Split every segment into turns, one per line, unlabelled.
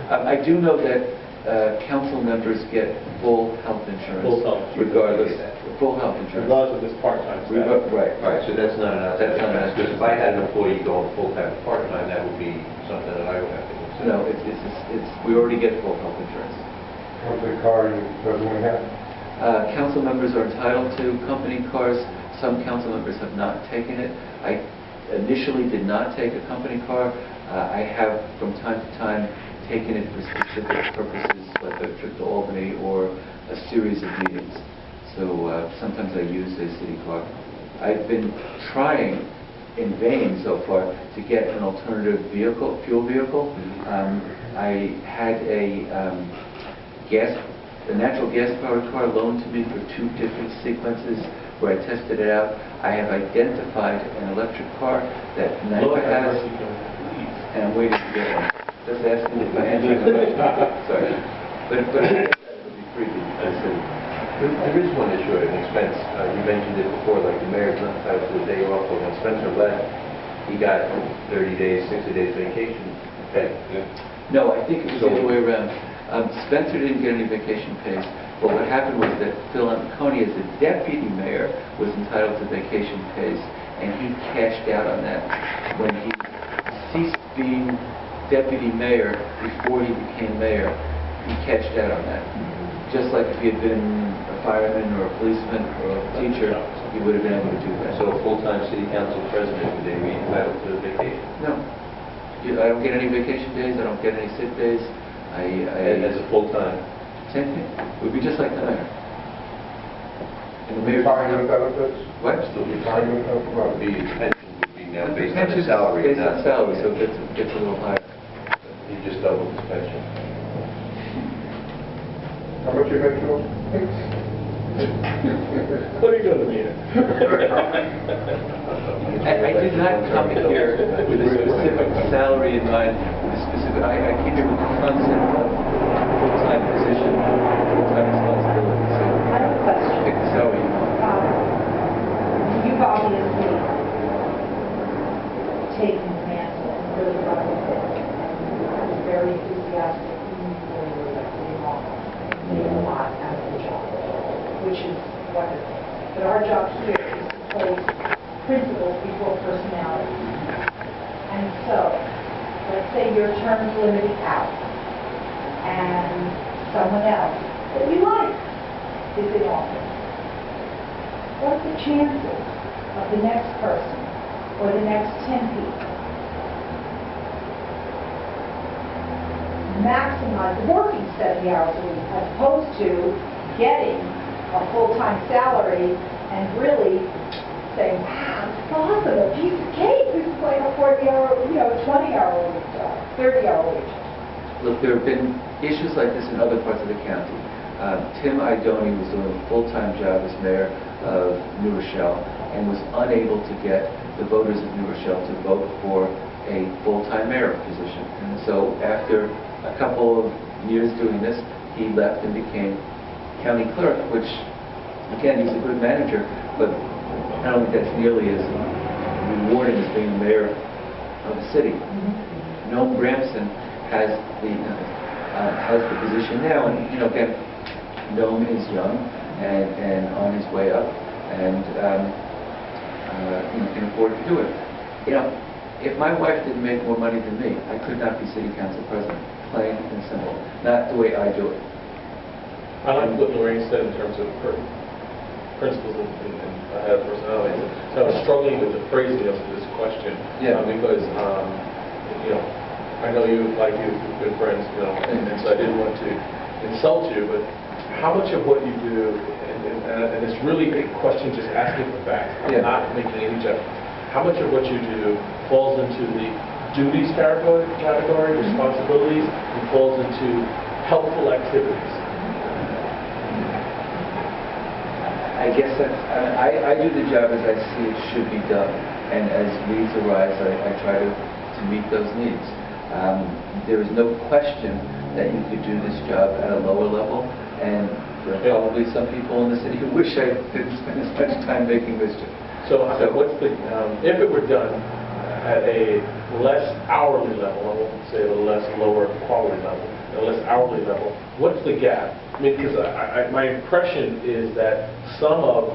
I do know that council members get full health insurance.
Full health.
Regardless. Full health insurance.
Regardless of this part-time status.
Right.
Right, so that's not enough. That's not enough. Because if I had an employee going full-time to part-time, that would be something that I would have to consider.
No, we already get full health insurance.
Company car you presently have?
Council members are entitled to company cars. Some council members have not taken it. I initially did not take a company car. I have from time to time taken it for specific purposes, like a trip to Albany or a series of meetings. So sometimes I use a city car. I've been trying in vain so far to get an alternative vehicle, fuel vehicle. I had a natural gas-powered car loaned to me for 2 different sequences where I tested it out. I have identified an electric car that NIPA has, and I'm waiting to get one. Just asking if I answer the question. Sorry. But that would be free because
there is one issue at an expense. You mentioned it before, like the mayor's not entitled to a day off, but when Spencer left, he got 30 days, 60 days vacation pay.
No, I think it was the other way around. Spencer didn't get any vacation pays, but what happened was that Phil Anconi, as a deputy mayor, was entitled to vacation pays, and he cashed out on that when he ceased being deputy mayor before he became mayor. He cashed out on that. Just like if he had been a fireman or a policeman or a teacher, he would have been able to do that.
So a full-time city council president, would they be entitled to vacation?
No. I don't get any vacation days, I don't get any sick days.
And as a full-time?
Same thing. It would be just like the mayor. And the mayor...
Retirement benefits?
What?
Still be
Retirement benefits?
His pension would be now
The
based on
pension's
his salary.
based on salary, so it gets a little higher.
He just doubled his pension.
How much you make, Phil?
What are you doing to me?
I did not come here with a specific salary in mind, with a specific... I came here with the concept of full-time position, full-time responsibility. So
I have a question.
pick the salary you want.
You've obviously taken the mantle and really run with it, and was very enthusiastic even before you were elected in office. Made a lot out of the job, which is wonderful. But our job here is to place principles before personality. And so, let's say your term's limited out, and someone else that you like is in office. What's the chances of the next person or the next 10 people maximize working 70 hours a week as opposed to getting a full-time salary and really saying, wow, it's awesome, a piece of cake. This is like a 40-hour, 20-hour week job, 30-hour week job.
Look, there have been issues like this in other parts of the county. Tim Idoni was doing a full-time job as mayor of New Rochelle and was unable to get the voters of New Rochelle to vote for a full-time mayor position. And so after a couple of years doing this, he left and became county clerk, which, again, he's a good manager, but I don't think that's nearly as rewarding as being the mayor of the city. Noam Bramson has the position now, and again, Noam is young and on his way up, and can afford to do it. If my wife didn't make more money than me, I could not be city council president. Plain and simple. Not the way I do it.
I like what Lorraine said in terms of principles and personality. So I was struggling with the phrasing of this question.
Yeah.
Because, I know you, like you, good friends, and so I didn't want to insult you, but how much of what you do, and it's really a question just asking for facts, not making any judgment, how much of what you do falls into the duties category, responsibilities, and falls into helpful activities?
I guess that's, I do the job as I see it should be done, and as needs arise, I try to meet those needs. There is no question that you could do this job at a lower level, and there are probably some people in the city who wish I didn't spend as much time making mischief.
So what's the, if it were done, at a less hourly level, I won't say at a less lower quality level, at a less hourly level, what's the gap? I mean, because my impression is that some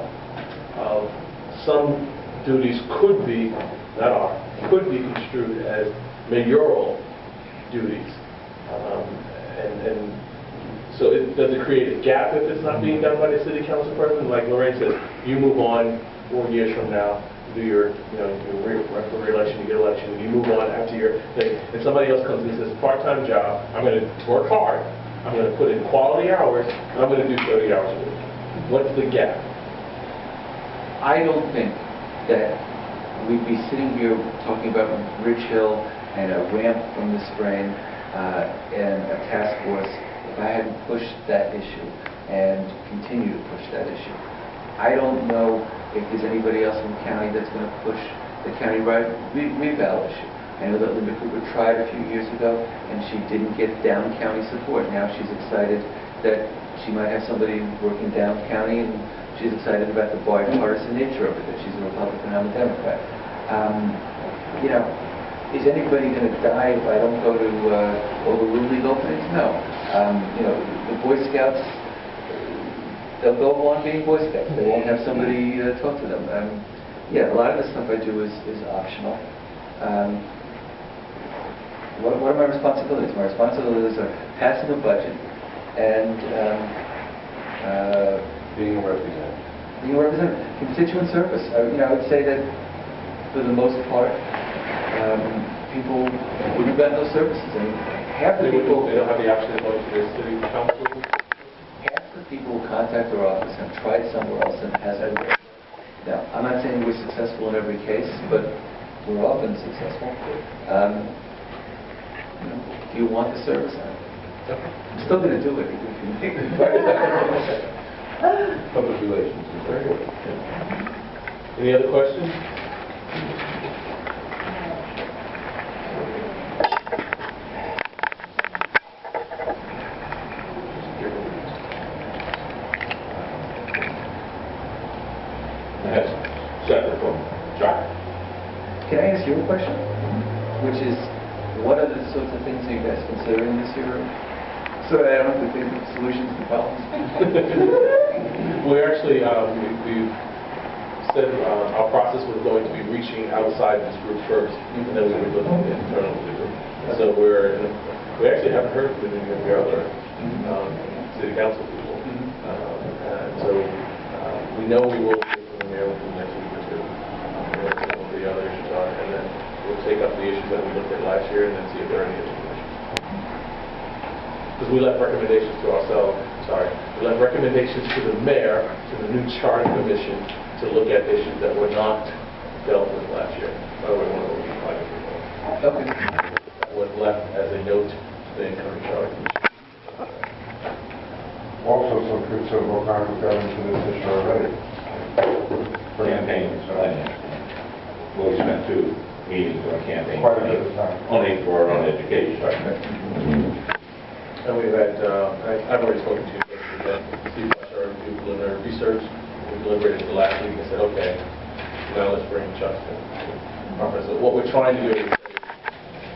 duties could be, could be construed as mayoral duties. And so does it create a gap if it's not being done by the city council person? Like Lorraine says, you move on 4 years from now, do your, your re-election, you get election, and you move on after your thing, and somebody else comes and says, part-time job, I'm going to work hard, I'm going to put in quality hours, and I'm going to do 30 hours a week. What's the gap?
I don't think that we'd be sitting here talking about Ridge Hill and a ramp from the spring and a task force if I hadn't pushed that issue and continue to push that issue. I don't know if there's anybody else in the county that's going to push the county reval issue. I know that Linda Cooper tried a few years ago and she didn't get down county support. Now she's excited that she might have somebody working down county, and she's excited about the bipartisan nature of it, that she's a Republican, I'm a Democrat. Is anybody going to die if I don't go to all the Little League openings? No. The Boy Scouts, they'll go on being Boy Scouts. They won't have somebody talk to them. A lot of the stuff I do is optional. What are my responsibilities? My responsibilities are passing a budget and
Being a representative.
being a representative. Constituent service. I would say that for the most part, people wouldn't have gotten those services. I mean, half the people...
They don't have the option of going to their city council?
Half the people who contact our office have tried somewhere else and it hasn't worked. Now, I'm not saying we're successful in every case, but we're often successful. Do you want the service? I'm still going to do it.
Public relations is very good.
Any other questions? Yes, Senator from John.
Can I ask you a question? Which is, what are the sorts of things are you guys considering this year? So that I don't have to think of solutions to problems.
We actually, we said our process was going to be reaching outside this group first, and then we would look internal to the group. So we actually haven't heard from any of the other city council people. And so we know we will hear from the mayor within the next week or two. What the other issues are, and then we'll take up the issues that we looked at last year and then see if there are any other issues. Because we left recommendations to ourselves, we left recommendations to the mayor, to the new charter commission, to look at issues that were not dealt with last year. By the way, one of them was private people.
Okay.
That was left as a note to the incoming charter commission.
Also, some considerable time has gone into this issue already.
Campaign, so we spent 2 meetings on campaign.
Quite a bit of time.
Only for our own education.
And we've had, I've already spoken to you, but Steve Fletcher, do preliminary research. We deliberated the last week and said, okay, now let's bring Chuck in. So what we're trying to do is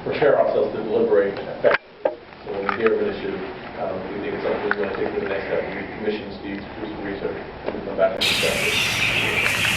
prepare ourselves to deliberate effectively. So when we hear of an issue, we think it's something we want to take to the next step. We commission Steve to do some research, and we come back and discuss it.